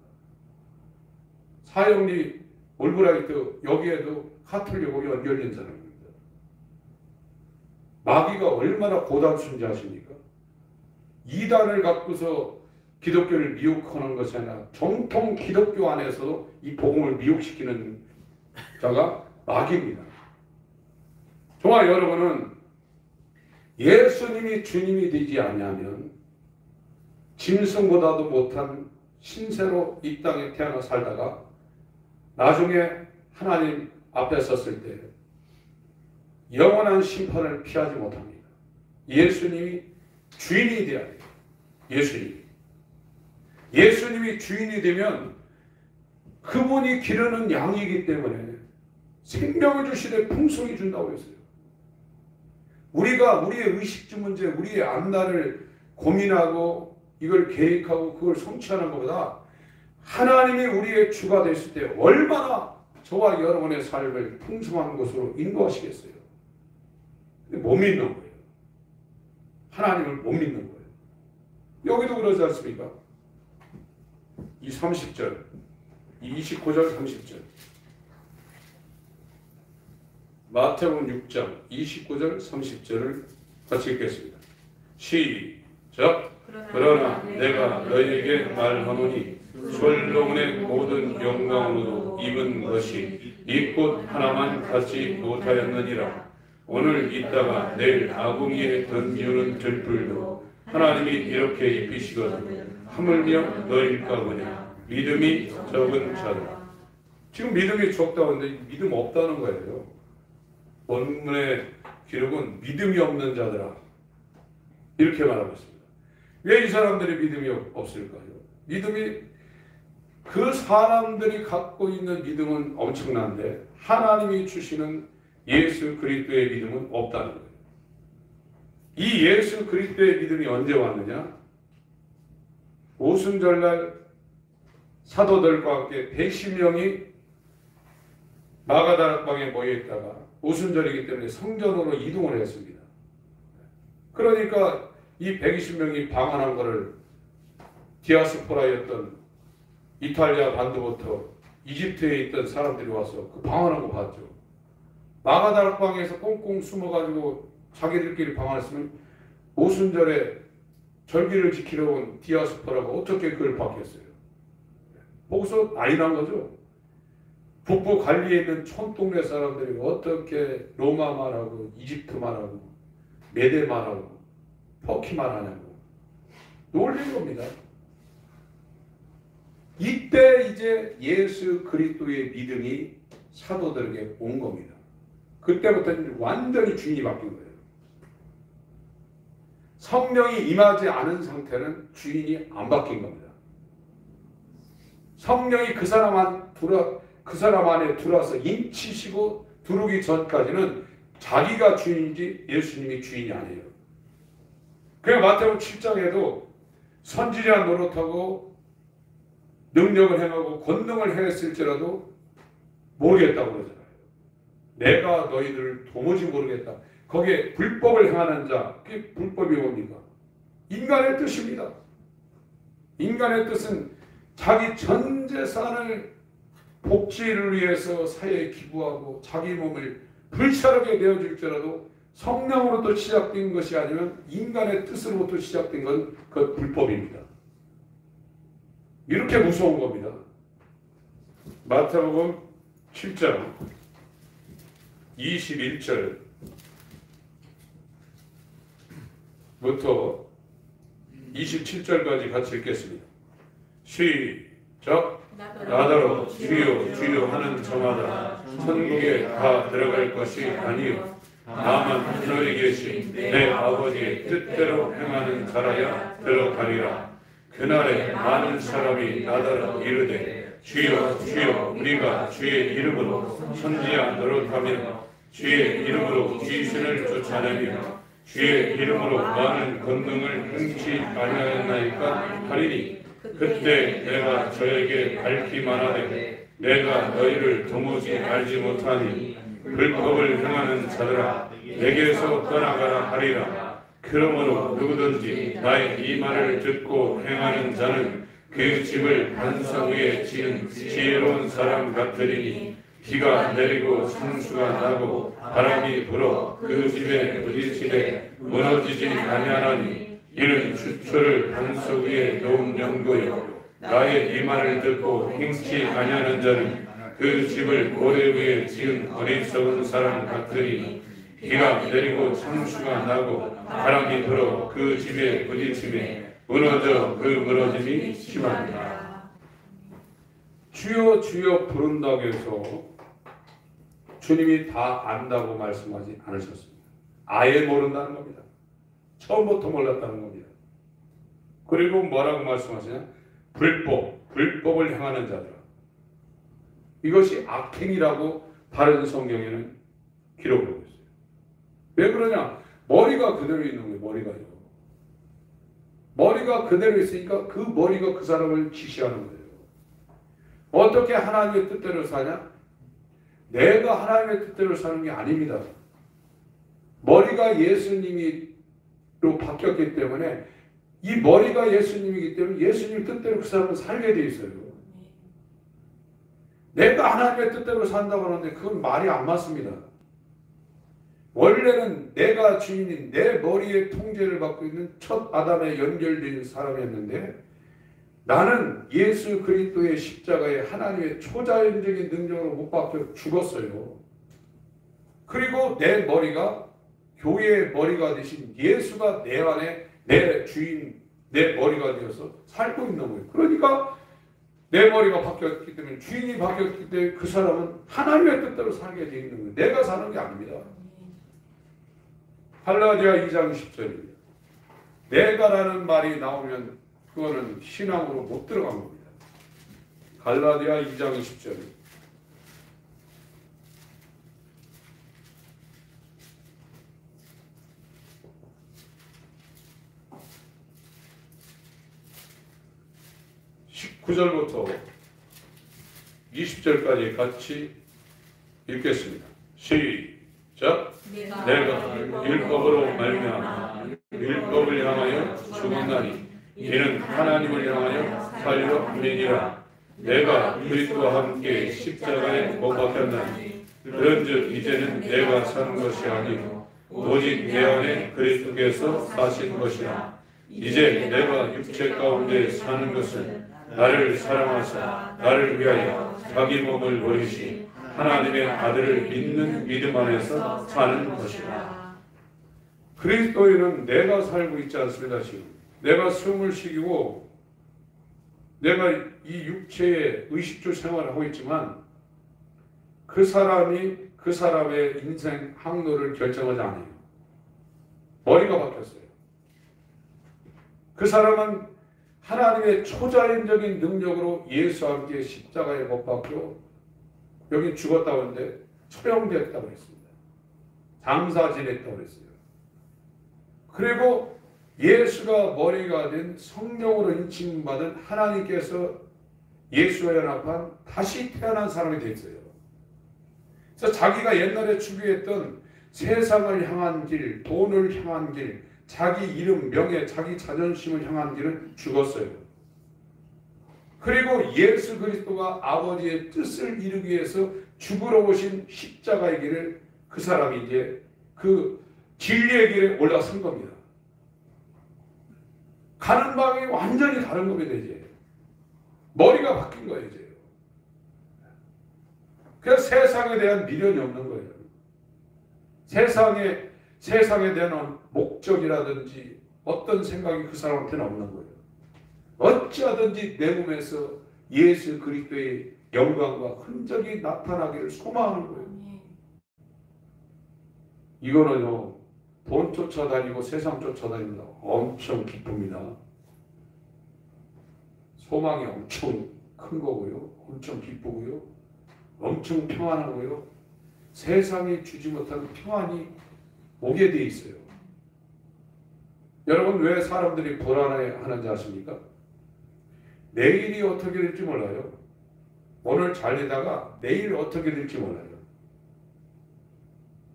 사형리 올브라이트 여기에도 카톨릭하고 연결된 사람입니다. 마귀가 얼마나 고단순지 아십니까? 이단을 갖고서 기독교를 미혹하는 것이 아니라 정통 기독교 안에서도 이 복음을 미혹시키는 자가 마귀입니다. 정말 여러분은 예수님이 주님이 되지 않냐면 짐승보다도 못한 신세로 이 땅에 태어나 살다가 나중에 하나님 앞에 섰을 때 영원한 심판을 피하지 못합니다. 예수님이 주인이 되어야 돼요. 예수님이 주인이 되면 그분이 기르는 양이기 때문에 생명을 주시되 풍성히 준다고 했어요. 우리가 우리의 의식주 문제, 우리의 앞날을 고민하고 이걸 계획하고 그걸 성취하는 것보다 하나님이 우리의 주가 됐을 때 얼마나 저와 여러분의 삶을 풍성한 것으로 인도하시겠어요. 근데 못 믿는 거예요. 하나님을 못 믿는 거예요. 여기도 그러지 않습니까? 이 30절, 이 29절 30절 마태복음 6장 29절 30절을 같이 읽겠습니다. 시작. 그러나 내가 너희에게 말하노니 솔로몬의 모든 영광으로도 입은 것이 이 꽃 하나만 갖지 못하였느니라. 오늘 있다가 내일 아궁이에 던지는 들불도 하나님이 이렇게 입히시거든 하물며 너희일까 보냐. 믿음이 적은 자들. 지금 믿음이 적다고 하는데 믿음 없다는 거예요. 본문의 기록은 믿음이 없는 자들아 이렇게 말하고 있습니다. 왜 이 사람들이 믿음이 없을까요? 믿음이 그 사람들이 갖고 있는 믿음은 엄청난데 하나님이 주시는 예수 그리스도의 믿음은 없다는 거예요. 이 예수 그리스도의 믿음이 언제 왔느냐? 오순절날 사도들과 함께 110명이 마가다락방에 모여있다가 오순절이기 때문에 성전으로 이동을 했습니다. 그러니까 이 120명이 방한한 것을 디아스포라였던 이탈리아 반도부터 이집트에 있던 사람들이 와서 그 방한한 거 봤죠. 마가다락방에서 꽁꽁 숨어가지고 자기들끼리 방한했으면 오순절에 절기를 지키러 온 디아스포라가 어떻게 그걸 받겠어요? 거기서 난리 난 거죠. 북부 갈리에 있는 촌동네 사람들이 어떻게 로마만 하고 이집트만 하고 메데만 하고 터키만 하냐고 놀린 겁니다. 이때 이제 예수 그리스도의 믿음이 사도들에게 온 겁니다. 그때부터 완전히 주인이 바뀐 거예요. 성령이 임하지 않은 상태는 주인이 안 바뀐 겁니다. 성령이 그 사람 안에 들어와서 인치시고 들어오기 전까지는 자기가 주인이지 예수님이 주인이 아니에요. 그래서 마태복음 7장에도 선지자 노릇하고 능력을 행하고 권능을 행했을지라도 모르겠다고 그러잖아요. 내가 너희들을 도무지 모르겠다. 거기에 불법을 행하는 자, 그게 불법이 뭡니까? 인간의 뜻입니다. 인간의 뜻은 자기 전 재산을 복지를 위해서 사회에 기부하고 자기 몸을 불사르게 내어줄지라도 성령으로부터 시작된 것이 아니면 인간의 뜻으로부터 시작된 건 그 불법입니다. 이렇게 무서운 겁니다. 마태복음 7장 21절부터 27절까지 같이 읽겠습니다. 시작. 나더러 주여 주여 하는 저마다 천국에 다 들어갈 것이 아니요 다만 하늘에 계신 내 아버지의 뜻대로 행하는 자라야 들어가리라. 그날에 많은 사람이 나더러 이르되 주여 주여 우리가 주의 이름으로 선지자 노릇하며 주의 이름으로 귀신을 쫓아내며 주의 이름으로 많은 권능을 행치 아니하였나이까 하리니 그때 내가 저에게 밝히 말하되 내가 너희를 도무지 알지 못하니 불법을 행하는 자들아 내게서 떠나가라 하리라. 그러므로 누구든지 나의 이 말을 듣고 행하는 자는 그 집을 반석 위에 지은 지혜로운 사람 같으리니 비가 내리고 창수가 나고 바람이 불어 그 집에 부딪히되 무너지지 아니하나니 이는 주초를 반석 위에 놓은 연고요 나의 이 말을 듣고 행치 아니하는 자는 그 집을 모래 위에 지은 어리석은 사람 같으니 비가 내리고 창수가 나고 바람이 불어 그 집에 부딪히매 무너져 그 무너짐이 심하니라. 주여 주여 부른다고 해서 주님이 다 안다고 말씀하지 않으셨습니다. 아예 모른다는 겁니다. 처음부터 몰랐다는 겁니다. 그리고 뭐라고 말씀하시냐? 불법을 행하는 자들. 이것이 악행이라고 다른 성경에는 기록을 하고 있어요. 왜 그러냐? 머리가 그대로 있는 거예요. 머리가요. 머리가 그대로 있으니까 그 머리가 그 사람을 지시하는 거예요. 어떻게 하나님의 뜻대로 사냐? 내가 하나님의 뜻대로 사는 게 아닙니다. 머리가 예수님으로 바뀌었기 때문에 이 머리가 예수님이기 때문에 예수님 뜻대로 그 사람은 살게 돼 있어요. 내가 하나님의 뜻대로 산다고 하는데 그건 말이 안 맞습니다. 원래는 내가 주인인 내 머리의 통제를 받고 있는 첫 아담에 연결된 사람이었는데 나는 예수 그리스도의 십자가에 하나님의 초자연적인 능력으로 못 박혀 죽었어요. 그리고 내 머리가 교회의 머리가 되신 예수가 내 안에 내 주인, 내 머리가 되어서 살고 있는 거예요. 그러니까 내 머리가 바뀌었기 때문에 주인이 바뀌었기 때문에 그 사람은 하나님의 뜻대로 살게 되어 있는 거예요. 내가 사는 게 아닙니다. 갈라디아 2장 10절입니다. 내가라는 말이 나오면 그거는 신앙으로 못 들어간 겁니다. 갈라디아 2장 10절. (19절부터) 20절까지 같이 읽겠습니다. 시작. 내가 율법으로 말미암아 율법을 향하여 죽었나니 이는 하나님을 향하여 살려 함이니라. 내가 그리스도와 함께 십자가에 못 박혔나니 그런즉 이제는 내가 사는 것이 아니요 오직 내 안에 그리스도께서 사신 것이라. 이제 내가 육체 가운데 사는 것은 나를 사랑하사 나를 위하여 자기 몸을 버리시 하나님의 아들을 믿는 믿음 안에서 사는 것이라. 그리스도에는 내가 살고 있지 않습니다. 지금 내가 숨을 쉬기고 내가 이 육체의 의식주 생활을 하고 있지만 그 사람이 그 사람의 인생 항로를 결정하지 않아요. 머리가 바뀌었어요. 그 사람은 하나님의 초자연적인 능력으로 예수와 함께 십자가에 못 박혀 여기 죽었다고 하는데 처형됐다고 했습니다. 장사 지냈다고 했어요. 그리고 예수가 머리가 된 성령으로 인칭받은 하나님께서 예수와 연합한 다시 태어난 사람이 됐어요. 그래서 자기가 옛날에 추구했던 세상을 향한 길, 돈을 향한 길, 자기 이름, 명예, 자기 자존심을 향한 길은 죽었어요. 그리고 예수 그리스도가 아버지의 뜻을 이루기 위해서 죽으러 오신 십자가의 길을 그 사람이 이제 그 진리의 길에 올라선 겁니다. 가는 방이 완전히 다른 겁니다. 이제 머리가 바뀐 거예요. 이제 그래서 세상에 대한 미련이 없는 거예요. 세상에 대한 목적이라든지 어떤 생각이 그 사람한테는 없는 거예요. 어찌하든지 내 몸에서 예수 그리스도의 영광과 흔적이 나타나기를 소망하는 거예요. 이거는요, 돈 쫓아다니고 세상 쫓아다닙니다. 엄청 기쁩니다. 소망이 엄청 큰 거고요. 엄청 기쁘고요. 엄청 평안하고요. 세상이 주지 못하는 평안이 오게 돼 있어요. 여러분, 왜 사람들이 불안해하는지 아십니까? 내일이 어떻게 될지 몰라요. 오늘 잘리다가 내일 어떻게 될지 몰라요.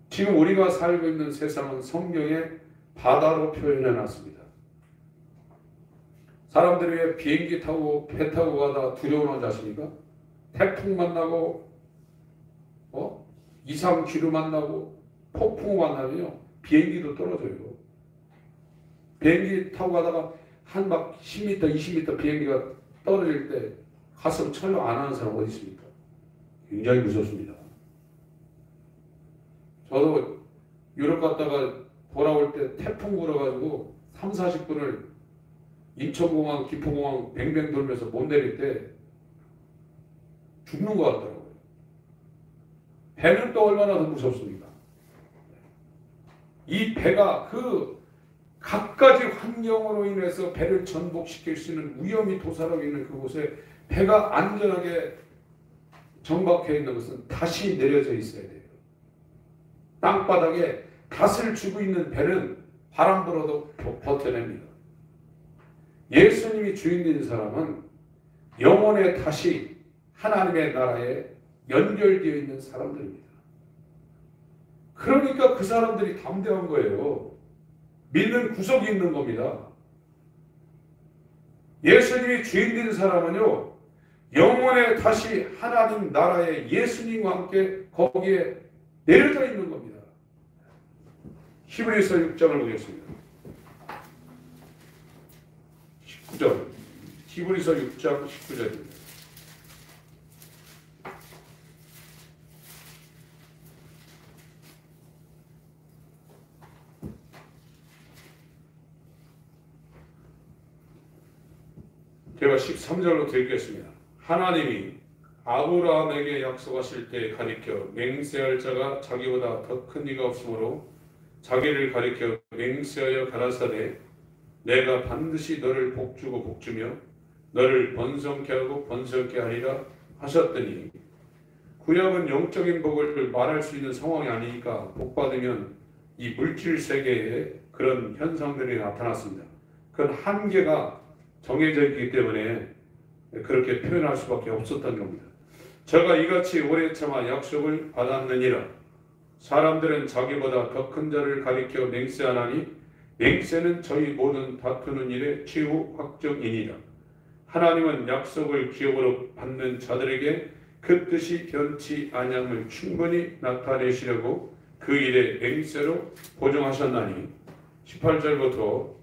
지금 우리가 살고 있는 세상은 성경에 바다로 표현해 놨습니다. 사람들이 왜 비행기 타고 배 타고 가다 두려워하지 아십니까? 태풍 만나고 이상기류 만나고 폭풍 만나면요, 비행기도 떨어져요. 비행기 타고 가다가 한 막 10m, 20m 비행기가 떨어질 때 가슴 철렁 안 하는 사람 어디 있습니까? 굉장히 무섭습니다. 저도 유럽 갔다가 돌아올 때 태풍 불어가지고 3, 40분을 인천공항, 기포공항 뱅뱅 돌면서 못 내릴 때 죽는 것 같더라고요. 배는 또 얼마나 더 무섭습니까? 이 배가 그 갖가지 환경으로 인해서 배를 전복시킬 수 있는 위험이 도사하고 있는 그곳에 배가 안전하게 정박해 있는 것은 다시 내려져 있어야 돼요. 땅바닥에 닷을 쥐고 있는 배는 바람 불어도 버텨냅니다. 예수님이 주인된 사람은 영혼에 다시 하나님의 나라에 연결되어 있는 사람들입니다. 그러니까 그 사람들이 담대한 거예요. 믿는 구석이 있는 겁니다. 예수님이 주인된 사람은요, 영혼에 다시 하나님 나라에 예수님과 함께 거기에 내려져 있는 겁니다. 히브리서 6장을 보겠습니다. 19절. 히브리서 6장 19절입니다. 제가 13절로 드리겠습니다. 하나님이 아브라함에게 약속하실 때 가리켜 맹세할 자가 자기보다 더 큰 이가 없으므로 자기를 가리켜 맹세하여 가라사대 내가 반드시 너를 복주고 복주며 너를 번성케 하고 번성케 하리라 하셨더니, 구약은 영적인 복을 말할 수 있는 상황이 아니니까 복받으면 이 물질 세계에 그런 현상들이 나타났습니다. 그건 한계가 정해져 있기 때문에 그렇게 표현할 수밖에 없었던 겁니다. 저가 이같이 오래 참아 약속을 받았느니라. 사람들은 자기보다 더 큰 자를 가리켜 맹세하나니 맹세는 저희 모든 다투는 일의 최후 확정이니라. 하나님은 약속을 기업으로 받는 자들에게 그 뜻이 변치 아니함을 충분히 나타내시려고 그 일에 맹세로 보증하셨나니. 18절부터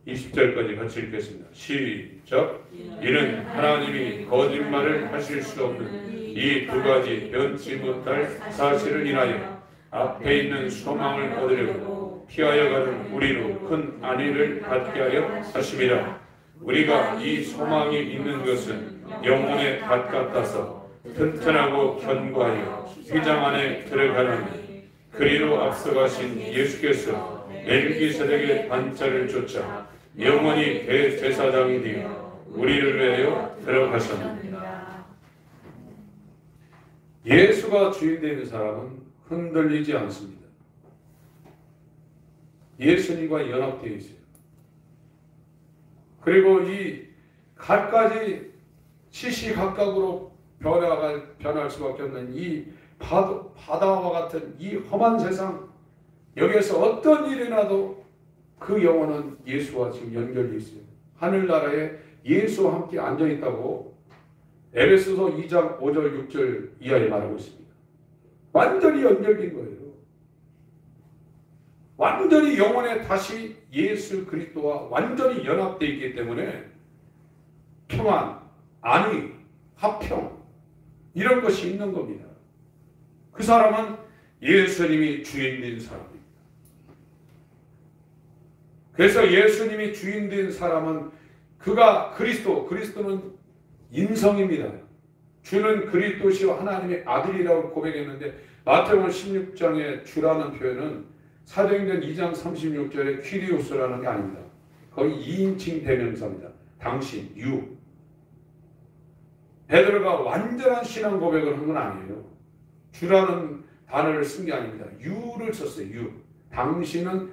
20절까지 같이 읽겠습니다. 시작. 이는 하나님이 거짓말을 하실 수 없는 이 두 가지 변치 못할 사실을 인하여 앞에 있는 소망을 얻으려고 피하여 가는 우리로 큰 안위를 갖게 하여 하심이라. 우리가 이 소망이 있는 것은 영혼의 밭 같아서 튼튼하고 견고하여 휘장 안에 들어가나니, 그리로 앞서가신 예수께서 멜기세덱의 반차를 쫓아 영원히 대제사장이 되어 우리를 위하여 들어가셨느니라. 예수가 주인되는 사람은 흔들리지 않습니다. 예수님과 연합되어 있어요. 그리고 이 갖가지 시시각각으로 변할 수밖에 없는 이 바다와 같은 이 험한 세상, 여기에서 어떤 일이 나도 그 영혼은 예수와 지금 연결되어 있어요. 하늘나라에 예수와 함께 앉아있다고 에베소서 2장 5절 6절 이하에 말하고 있습니다. 완전히 연결된 거예요. 완전히 영혼에 다시 예수 그리스도와 완전히 연합되어 있기 때문에 평안, 안위, 화평 이런 것이 있는 겁니다. 그 사람은 예수님이 주인된 사람입니다. 그래서 예수님이 주인된 사람은 그가 그리스도는 인성입니다. 주는 그리스도시요 하나님의 아들이라고 고백했는데 마태복음 16장의 주라는 표현은 사도행전 2장 36절에 퀴리오스라는 게 아닙니다. 거의 2인칭 대명사입니다. 당신, 유. 베드로가 완전한 신앙 고백을 한 건 아니에요. 주라는 단어를 쓴 게 아닙니다. 유를 썼어요. 유. 당신은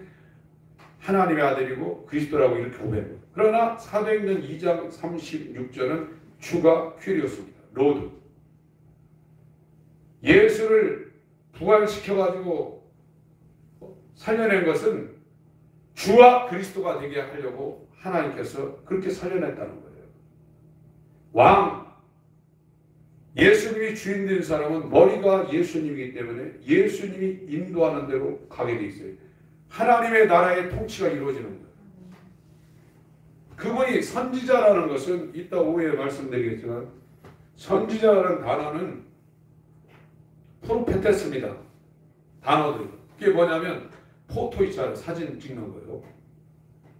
하나님의 아들이고 그리스도라고 이렇게 고백해요. 그러나 사도행전 2장 36절은 주가 퀴리오스입니다. 로드. 예수를 부활시켜가지고 살려낸 것은 주와 그리스도가 되게 하려고 하나님께서 그렇게 살려냈다는 거예요. 왕, 예수님이 주인 된 사람은 머리가 예수님이기 때문에 예수님이 인도하는 대로 가게 돼 있어요. 하나님의 나라의 통치가 이루어지는 거예요. 그분이 선지자라는 것은 이따 오후에 말씀드리겠지만 선지자라는 단어는 프로페테스입니다. 단어들. 그게 뭐냐면 포토 있잖아요. 사진 찍는 거예요.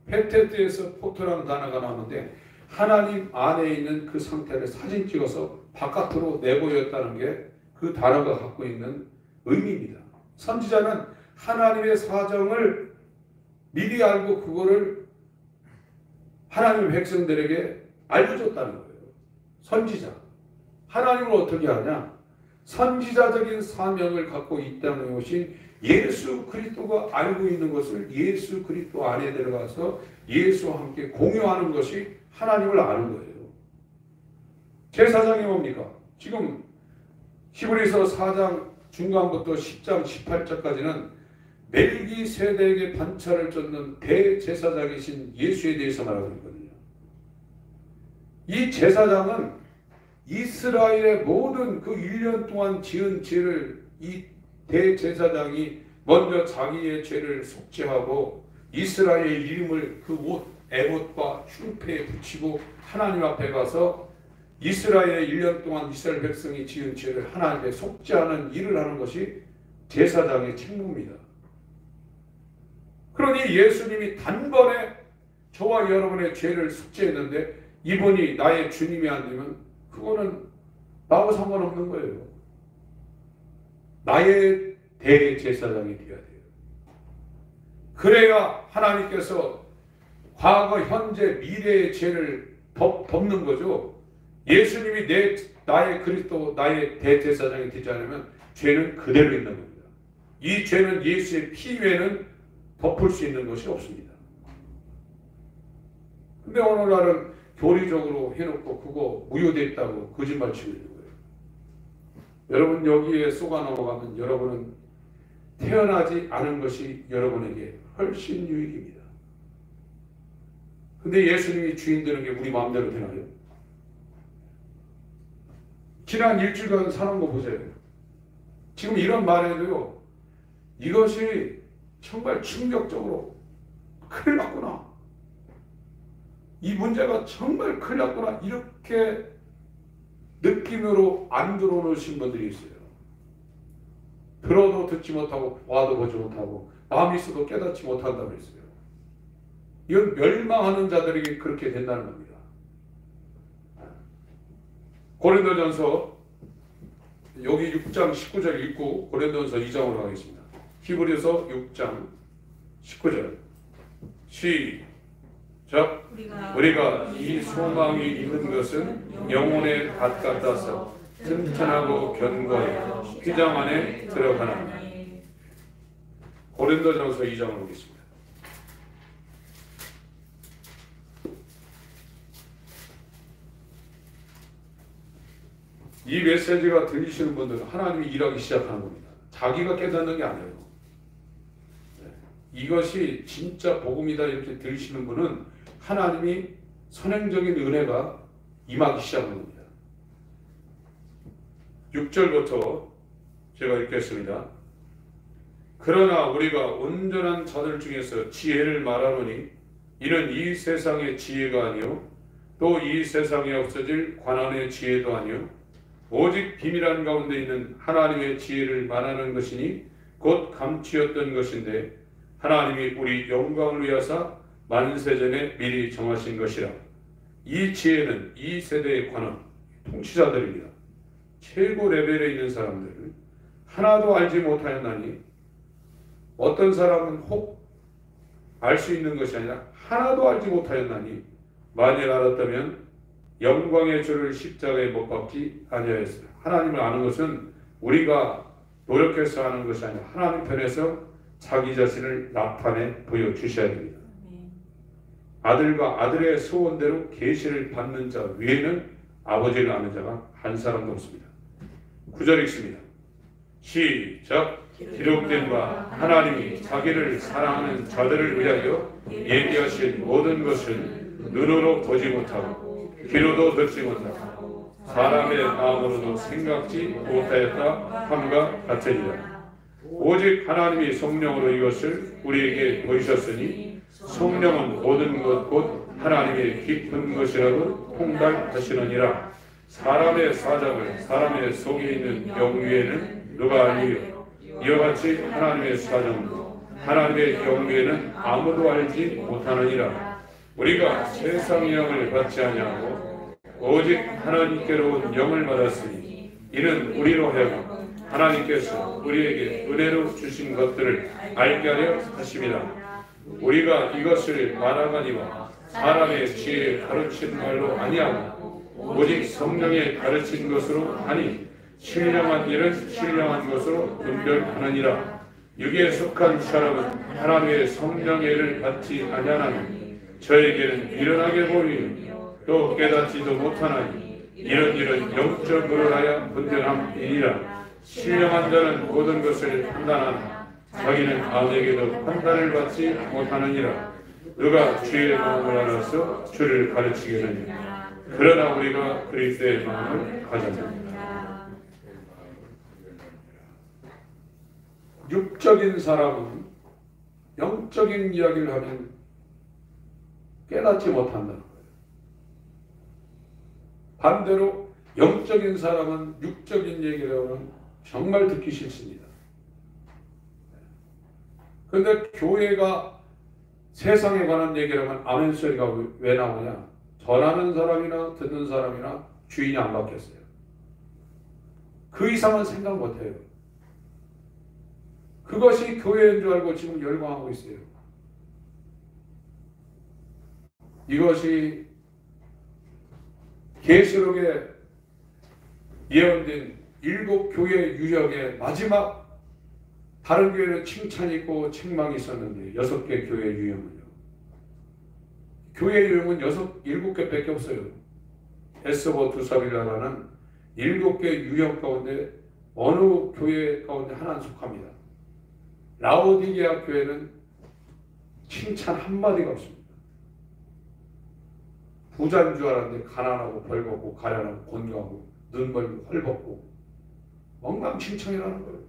페테트에서 포토라는 단어가 나오는데 하나님 안에 있는 그 상태를 사진 찍어서 바깥으로 내보였다는 게 그 단어가 갖고 있는 의미입니다. 선지자는 하나님의 사정을 미리 알고 그거를 하나님의 백성들에게 알려줬다는 거예요. 선지자. 하나님을 어떻게 하냐? 선지자적인 사명을 갖고 이 땅에 오신 예수 그리스도가 알고 있는 것을 예수 그리스도 안에 들어가서 예수와 함께 공유하는 것이 하나님을 아는 거예요. 제사장이 뭡니까? 지금 히브리서 4장 중간부터 10장 18절까지는 멜기세덱의 반차를 쫓는 대제사장이신 예수에 대해서 말하고 있거든요. 이 제사장은 이스라엘의 모든 그 1년 동안 지은 죄를 이 대제사장이 먼저 자기의 죄를 속죄하고 이스라엘의 이름을 그 옷, 에봇과 흉패에 붙이고 하나님 앞에 가서 이스라엘의 1년 동안 이스라엘 백성이 지은 죄를 하나님께 속죄하는 일을 하는 것이 제사장의 책무입니다. 그러니 예수님이 단번에 저와 여러분의 죄를 속죄했는데 이분이 나의 주님이 안 되면 그거는 나하고 상관없는 거예요. 나의 대제사장이 되어야 돼요. 그래야 하나님께서 과거, 현재, 미래의 죄를 덮는 거죠. 예수님이 나의 그리스도, 나의 대제사장이 되지 않으면 죄는 그대로 있는 겁니다. 이 죄는 예수의 피 외에는 덮을 수 있는 것이 없습니다. 근데 오늘날은 교리적으로 해놓고 그거 무효됐다고 거짓말 치고 있는 거예요. 여러분 여기에 쏘가 넘어가면 여러분은 태어나지 않은 것이 여러분에게 훨씬 유익입니다. 근데 예수님이 주인 되는 게 우리 마음대로 되나요? 지난 일주일간 사는 거 보세요. 지금 이런 말에도요. 이것이 정말 충격적으로 큰일 났구나. 이 문제가 정말 큰일 났구나. 이렇게 느낌으로 안 들어오신 분들이 있어요. 들어도 듣지 못하고 와도 보지 못하고 마음이 있어도 깨닫지 못한다고 했어요. 이건 멸망하는 자들에게 그렇게 된다는 겁니다. 고린도전서 여기 6장 19절 읽고 고린도전서 2장으로 가겠습니다. 히브리서 6장 19절 시작. 우리가 이 소망이 있는 것은 영혼의 밭 같아서 튼튼하고 견고해 휘장 안에 들어가나. 고린도전서 2장으로 보겠습니다. 이 메시지가 들리시는 분들은 하나님이 일하기 시작하는 겁니다. 자기가 깨닫는 게 아니에요. 이것이 진짜 복음이다 이렇게 들으시는 분은 하나님이 선행적인 은혜가 임하기 시작하는 겁니다. 6절부터 제가 읽겠습니다. 그러나 우리가 온전한 자들 중에서 지혜를 말하노니 이는 이 세상의 지혜가 아니요 또 이 세상에 없어질 관원의 지혜도 아니요 오직 비밀한 가운데 있는 하나님의 지혜를 말하는 것이니 곧 감추었던 것인데 하나님이 우리 영광을 위하사 만세전에 미리 정하신 것이라. 이 지혜는 이 세대의 관원, 통치자들입니다. 최고 레벨에 있는 사람들을 하나도 알지 못하였나니 어떤 사람은 혹 알 수 있는 것이 아니라 하나도 알지 못하였나니 만일 알았다면 영광의 주를 십자가에 못 박지 아니하였으나 하나님을 아는 것은 우리가 노력해서 하는 것이 아니라 하나님 편에서 자기 자신을 나타내 보여주셔야 됩니다. 아들과 아들의 소원대로 계시를 받는 자 외에는 아버지를 아는 자가 한 사람도 없습니다. 9절 읽습니다. 시작. 기록된 바 하나님이 자기를 사랑하는 자들을 위하여 예비하신 모든 것은 눈으로 보지 못하고 귀로도 듣지 못하고 사람의 마음으로도 생각지 못하였다 함과 같으니라. 오직 하나님이 성령으로 이것을 우리에게 보이셨으니 성령은 모든 것 곧 하나님의 깊은 것이라고 통달하시느니라. 사람의 사정을 사람의 속에 있는 영 위에는 누가 알리요? 이와 같이 하나님의 사정도 하나님의 영 위에는 아무도 알지 못하느니라. 우리가 세상의 영을 받지 아니하고 오직 하나님께로 온 영을 받았으니 이는 우리로 하여금 하나님께서 우리에게 은혜로 주신 것들을 알게 하려 하심이라. 우리가 이것을 말하거니와 사람의 지혜에 가르친 말로 아니하고 오직 성령에 가르친 것으로 하니 신령한 일은 신령한 것으로 분별하느니라. 육에 속한 사람은 하나님의 성령의 일을 받지 아니하나니 저에게는 미련하게 보이며 또 깨닫지도 못하나니 이런 일은 영적으로 하여 분별함이니라. 신령한 자는 모든 것을 판단하나 자기는 아무에게도 판단을 받지 못하느니라. 누가 주의 마음을 알아서 주를 가르치겠느냐. 그러나 우리가 그리스도의 마음을 가졌느니라. 육적인 사람은 영적인 이야기를 하면 깨닫지 못한다는 거예요. 반대로 영적인 사람은 육적인 얘기를 하면 정말 듣기 싫습니다. 그런데 교회가 세상에 관한 얘기를 하면 아멘 소리가 왜 나오냐? 전하는 사람이나 듣는 사람이나 주인이 안 바뀌었어요. 그 이상은 생각 못해요. 그것이 교회인 줄 알고 지금 열광하고 있어요. 이것이 계시록에 예언된 7교회 유형의 마지막, 다른 교회는 칭찬이 있고 책망이 있었는데 6개 교회 유형은요. 교회 유형은 7개밖에 없어요. 에스보 두사빌라라는 7개 유형 가운데 어느 교회 가운데 하나는 속합니다. 라오디게아 교회는 칭찬 한마디가 없습니다. 부자인 줄 알았는데 가난하고 벌겋고 가련하고 곤고하고 눈멀고 헐벗고 엉망칭창이라는 거예요.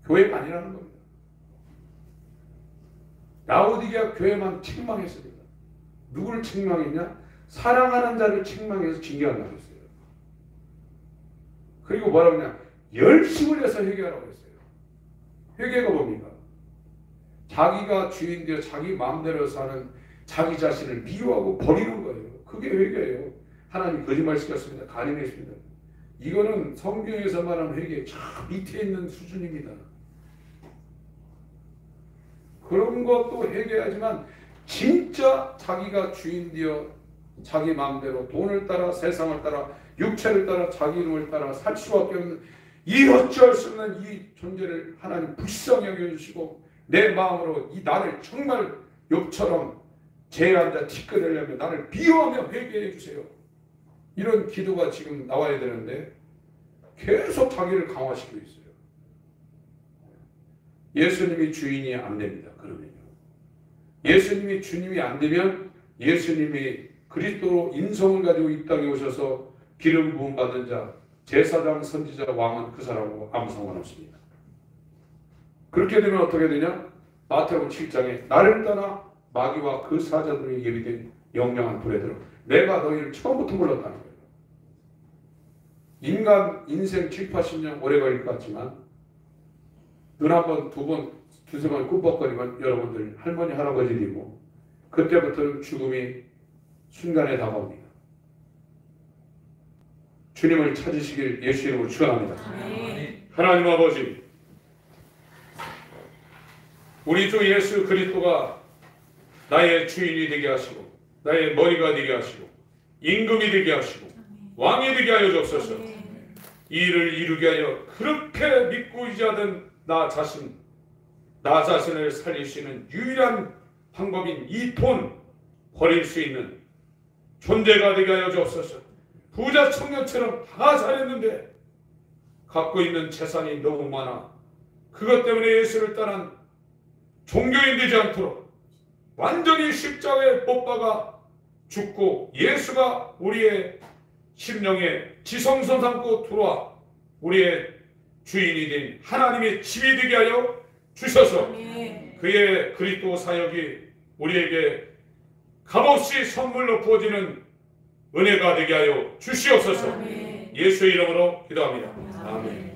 교회가 아니라는 겁니다. 라오디게아 교회만 책망했습니다. 누구를 책망했냐? 사랑하는 자를 책망해서 징계한다고 했어요. 그리고 뭐라고 했냐? 열심을 해서 회개하라고 했어요. 회개가 뭡니까? 자기가 주인 되어 자기 마음대로 사는 자기 자신을 미워하고 버리는 거예요. 그게 회개예요. 하나님 거짓말 시켰습니다. 가림했습니다. 이거는 성경에서 말하는 회개 저 밑에 있는 수준입니다. 그런 것도 회개하지만 진짜 자기가 주인 되어 자기 마음대로 돈을 따라 세상을 따라 육체를 따라 자기 이름을 따라 살 수밖에 없는 이 어찌할 수 없는 이 존재를 하나님 불쌍히 여겨주시고 내 마음으로 이 나를 정말 욕처럼 죄에 앉아 티끌내려면 나를 비워하며 회개해 주세요. 이런 기도가 지금 나와야 되는데 계속 자기를 강화시키고 있어요. 예수님이 주인이 안 됩니다. 그러면요. 예수님이 주님이 안 되면 예수님이 그리스도로 인성을 가지고 이 땅에 오셔서 기름 부음 받은 자, 제사장, 선지자, 왕은 그 사람하고 아무 상관없습니다. 그렇게 되면 어떻게 되냐? 마태복음 7장에 나를 떠나 마귀와 그 사자들이 예비된 영영한 불에 들어 내가 너희를 처음부터 불렀다는 거예요. 인간 인생 7, 80년 오래 걸릴 것 같지만 눈 한 번, 두 번, 두세 번 꿈벅거리면 여러분들 할머니, 할아버지 되고 그때부터는 죽음이 순간에 다가옵니다. 주님을 찾으시길 예수 이름으로 축원합니다. 아멘. 하나님 아버지, 우리 주 예수 그리스도가 나의 주인이 되게 하시고 나의 머리가 되게 하시고 임금이 되게 하시고 왕이 되게 하여 주옵소서. 이 일을 이루게 하여 그렇게 믿고 의지하던 나 자신을 살릴 수 있는 유일한 방법인 이 돈 버릴 수 있는 존재가 되게 하여 주옵소서. 부자 청년처럼 다 잘했는데 갖고 있는 재산이 너무 많아 그것 때문에 예수를 떠난 종교인 되지 않도록 완전히 십자가에 못 박아 죽고 예수가 우리의 심령에 지성소 삼고 들어와 우리의 주인이 된 하나님의 집이 되게 하여 주셔서 그의 그리스도 사역이 우리에게 값없이 선물로 부어지는 은혜가 되게 하여 주시옵소서. 예수의 이름으로 기도합니다. 아멘.